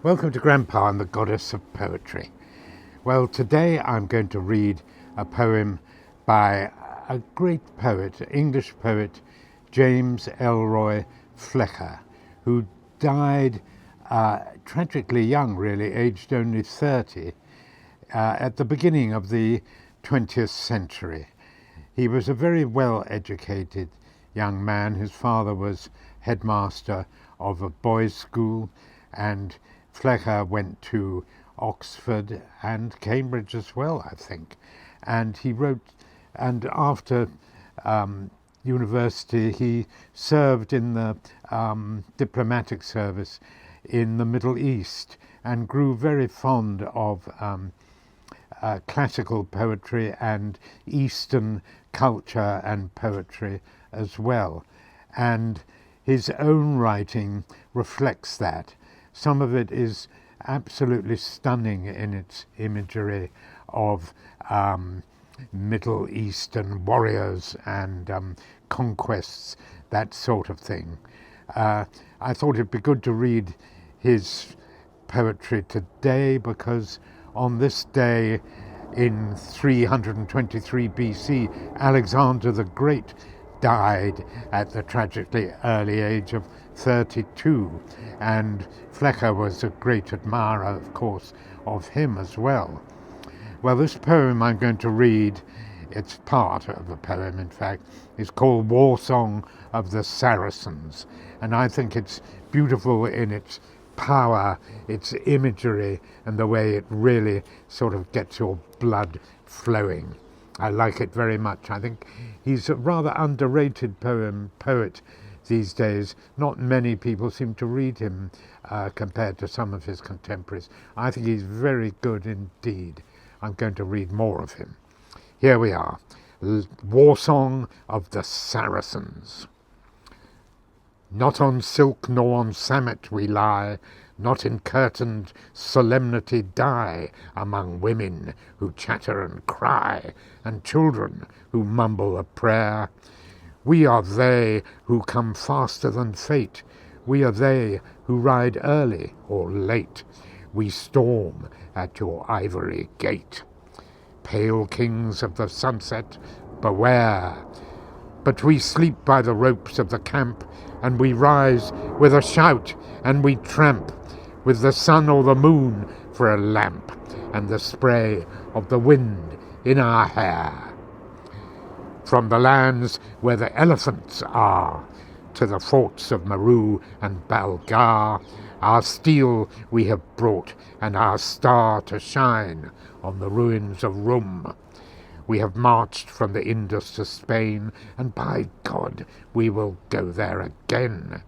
Welcome to Grandpa and the Goddess of Poetry. Well, today I'm going to read a poem by a great poet, English poet, James Elroy Flecker, who died tragically young, really, aged only 30, at the beginning of the 20th century. He was a very well-educated young man. His father was headmaster of a boys' school, and Flecker went to Oxford and Cambridge as well, I think. And he wrote, and after university, he served in the diplomatic service in the Middle East and grew very fond of classical poetry and Eastern culture and poetry as well. And his own writing reflects that. Some of it is absolutely stunning in its imagery of Middle Eastern warriors and conquests, that sort of thing. I thought it'd be good to read his poetry today because on this day in 323 BC, Alexander the Great died at the tragically early age of 32, and Flecker was a great admirer, of course, of him as well. Well, this poem I'm going to read, it's part of a poem, in fact, is called War Song of the Saracens, and I think it's beautiful in its power, its imagery, and the way it really sort of gets your blood flowing. I like it very much. I think he's a rather underrated poet these days. Not many people seem to read him compared to some of his contemporaries. I think he's very good indeed. I'm going to read more of him. Here we are. War Song of the Saracens. Not on silk nor on sammet we lie, not in curtained solemnity die, among women who chatter and cry, and children who mumble a prayer. We are they who come faster than fate, we are they who ride early or late, we storm at your ivory gate. Pale kings of the sunset, beware! But we sleep by the ropes of the camp, and we rise with a shout, and we tramp, with the sun or the moon for a lamp, and the spray of the wind in our hair. From the lands where the elephants are, to the forts of Meru and Balgar, our steel we have brought, and our star to shine on the ruins of Rum. We have marched from the Indus to Spain, and by God, we will go there again.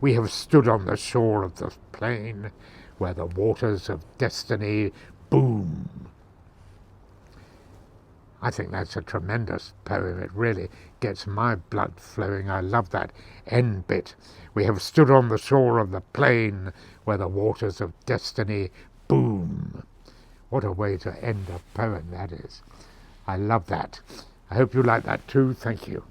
We have stood on the shore of the plain, where the waters of destiny boom. I think that's a tremendous poem. It really gets my blood flowing. I love that end bit. We have stood on the shore of the plain, where the waters of destiny boom. What a way to end a poem that is. I love that. I hope you like that too. Thank you.